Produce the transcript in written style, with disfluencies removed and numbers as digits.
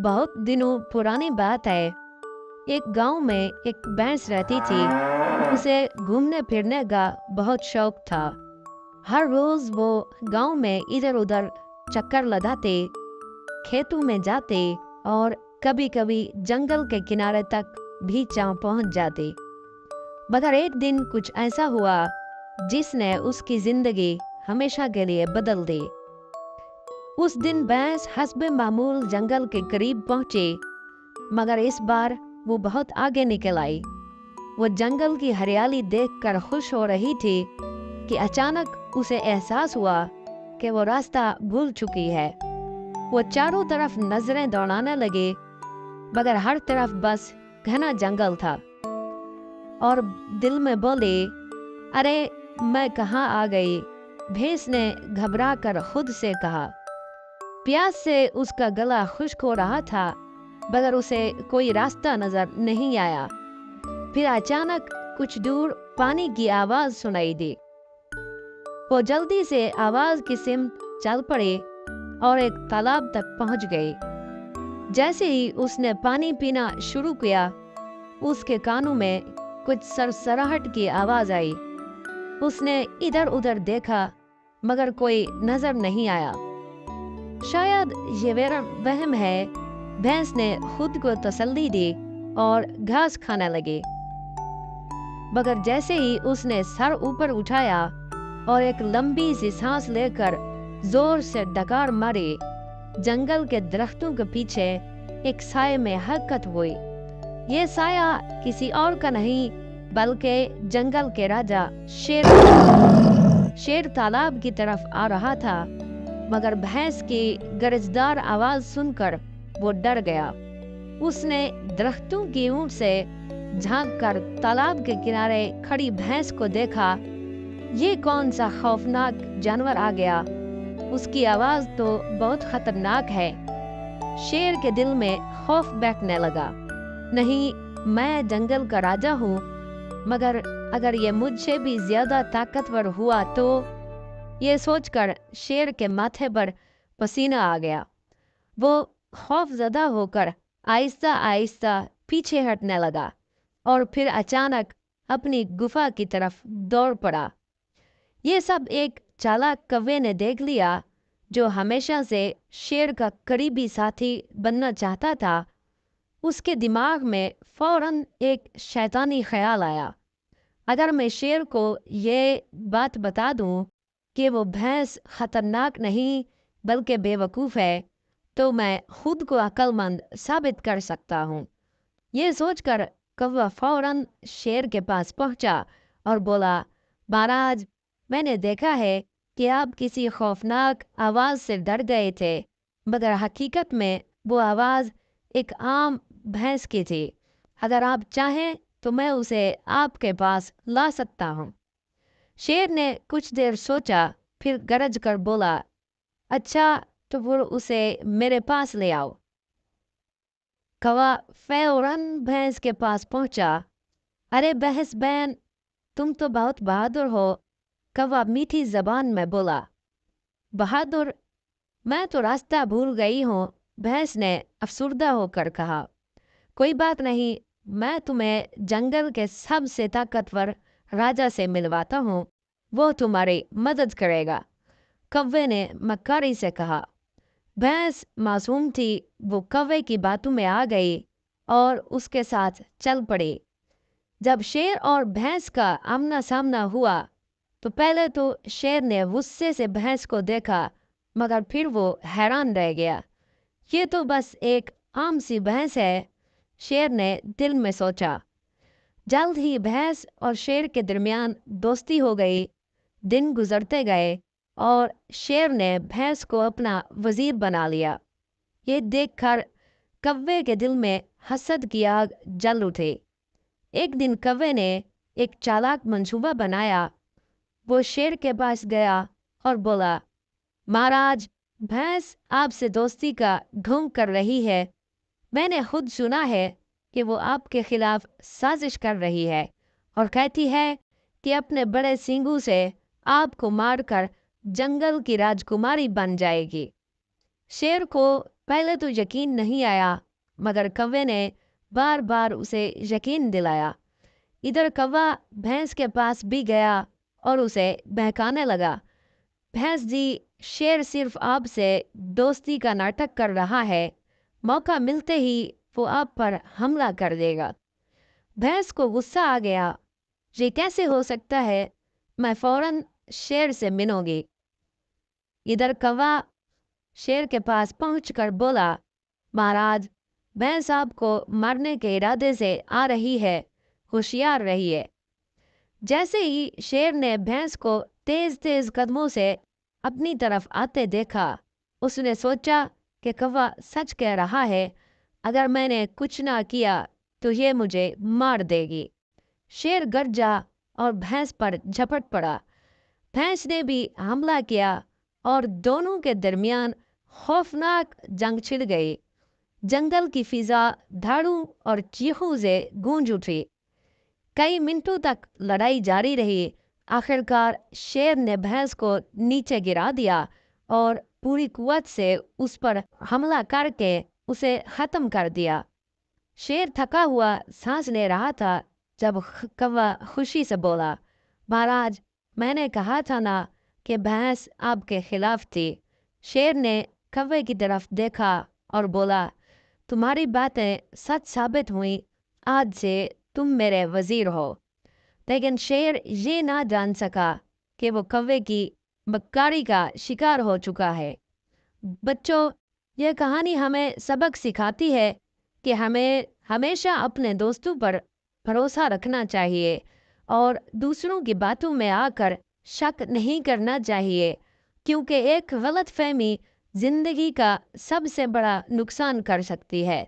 बहुत दिनों पुरानी बात है। एक गांव में एक भैंस रहती थी। उसे घूमने फिरने का बहुत शौक था। हर रोज वो गांव में इधर उधर चक्कर लगाते, खेतों में जाते और कभी कभी जंगल के किनारे तक भी पहुंच जाते। मगर एक दिन कुछ ऐसा हुआ जिसने उसकी जिंदगी हमेशा के लिए बदल दी। उस दिन भैंस हस्बे मामूल जंगल के करीब पहुंचे, मगर इस बार वो बहुत आगे निकल आई। वो जंगल की हरियाली देखकर खुश हो रही थी कि अचानक उसे एहसास हुआ कि वो रास्ता भूल चुकी है। वो चारों तरफ नजरें दौड़ाने लगे, मगर हर तरफ बस घना जंगल था और दिल में बोले, अरे मैं कहाँ आ गई। भैंस ने घबरा कर खुद से कहा। प्यास से उसका गला खुश्क हो रहा था, मगर उसे कोई रास्ता नजर नहीं आया। फिर अचानक कुछ दूर पानी की आवाज सुनाई दी। वो जल्दी से आवाज की सिमत चल पड़ी और एक तालाब तक पहुंच गई। जैसे ही उसने पानी पीना शुरू किया, उसके कानों में कुछ सरसराहट की आवाज आई। उसने इधर उधर देखा, मगर कोई नजर नहीं आया। शायद ये मेरा वहम है। भैंस ने खुद को तसल्ली दी और घास खाने लगी। मगर जैसे ही उसने सर ऊपर उठाया और एक लंबी सी सांस लेकर जोर से डकार मारी, जंगल के दरख्तों के पीछे एक साये में हरकत हुई। ये साया किसी और का नहीं बल्कि जंगल के राजा शेर तालाब की तरफ आ रहा था। मगर भैंस की गरजदार आवाज सुनकर वो डर गया। उसने दरख्तों की ऊंट से झांककर तालाब के किनारे खड़ी भैंस को देखा। ये कौन सा खौफनाक जानवर आ गया? उसकी आवाज तो बहुत खतरनाक है। शेर के दिल में खौफ बैठने लगा। नहीं, मैं जंगल का राजा हूँ, मगर अगर ये मुझसे भी ज्यादा ताकतवर हुआ तो। ये सोचकर शेर के माथे पर पसीना आ गया। वो खौफजदा होकर आहिस्ता आहिस्ता पीछे हटने लगा और फिर अचानक अपनी गुफा की तरफ दौड़ पड़ा। ये सब एक चालाक कौवे ने देख लिया, जो हमेशा से शेर का करीबी साथी बनना चाहता था। उसके दिमाग में फौरन एक शैतानी ख्याल आया। अगर मैं शेर को ये बात बता दूं कि वो भैंस खतरनाक नहीं बल्कि बेवकूफ़ है, तो मैं खुद को अक्लमंद साबित कर सकता हूँ। ये सोचकर कौवा फौरन शेर के पास पहुंचा और बोला, महाराज, मैंने देखा है कि आप किसी खौफनाक आवाज़ से डर गए थे, मगर हकीकत में वो आवाज़ एक आम भैंस की थी। अगर आप चाहें तो मैं उसे आपके पास ला सकता हूँ। शेर ने कुछ देर सोचा, फिर गरज कर बोला, अच्छा तो फिर उसे मेरे पास ले आओ। कौवा फौरन भैंस के पास पहुंचा। अरे भैंस बहन, तुम तो बहुत बहादुर हो, कौवा मीठी जबान में बोला। बहादुर? मैं तो रास्ता भूल गई हूँ, भैंस ने अफसुर्दा होकर कहा। कोई बात नहीं, मैं तुम्हें जंगल के सबसे ताकतवर राजा से मिलवाता हूँ, वो तुम्हारी मदद करेगा, कौवे ने मक्कारी से कहा। भैंस मासूम थी, वो कौवे की बातों में आ गई और उसके साथ चल पड़ी। जब शेर और भैंस का आमना सामना हुआ तो पहले तो शेर ने गुस्से से भैंस को देखा, मगर फिर वो हैरान रह गया। ये तो बस एक आम सी भैंस है, शेर ने दिल में सोचा। जल्द ही भैंस और शेर के दरमियान दोस्ती हो गई। दिन गुजरते गए और शेर ने भैंस को अपना वजीर बना लिया। ये देखकर कौवे के दिल में हसद की आग जल उठी। एक दिन कौवे ने एक चालाक मंसूबा बनाया। वो शेर के पास गया और बोला, महाराज, भैंस आपसे दोस्ती का ढोंग कर रही है। मैंने खुद सुना है कि वो आपके खिलाफ साजिश कर रही है और कहती है कि अपने बड़े सींगों से आपको मारकर जंगल की राजकुमारी बन जाएगी। शेर को पहले तो यकीन नहीं आया, मगर कौवे ने बार बार उसे यकीन दिलाया। इधर कौवा भैंस के पास भी गया और उसे बहकाने लगा। भैंस जी, शेर सिर्फ आपसे दोस्ती का नाटक कर रहा है, मौका मिलते ही वो आप पर हमला कर देगा। भैंस को गुस्सा आ गया, ये कैसे हो सकता है, मैं फौरन शेर से मिलूंगी। इधर कौवा शेर के पास पहुंचकर बोला, महाराज, भैंस आपको मारने के इरादे से आ रही है, होशियार रहिए। जैसे ही शेर ने भैंस को तेज तेज कदमों से अपनी तरफ आते देखा, उसने सोचा कि कौवा सच कह रहा है, अगर मैंने कुछ ना किया तो ये मुझे मार देगी। शेर गरजा और भैंस पर झपट पड़ा। भैंस ने भी हमला किया और दोनों के दरमियान खौफनाक जंग छिड़ गई। जंगल की फिजा धाड़ों और चीखों से गूंज उठी। कई मिनटों तक लड़ाई जारी रही। आखिरकार शेर ने भैंस को नीचे गिरा दिया और पूरी कुव्वत से उस पर हमला करके उसे खत्म कर दिया। शेर थका हुआ सांस ले रहा था जब कौवा खुशी से बोला, महाराज, मैंने कहा था ना कि भैंस आपके खिलाफ थी। शेर ने कौवे की तरफ देखा और बोला, तुम्हारी बातें सच साबित हुई, आज से तुम मेरे वजीर हो। लेकिन शेर ये ना जान सका कि वो कौवे की मक्कारी का शिकार हो चुका है। बच्चों, यह कहानी हमें सबक सिखाती है कि हमें हमेशा अपने दोस्तों पर भरोसा रखना चाहिए और दूसरों की बातों में आकर शक नहीं करना चाहिए, क्योंकि एक गलतफहमी जिंदगी का सबसे बड़ा नुकसान कर सकती है।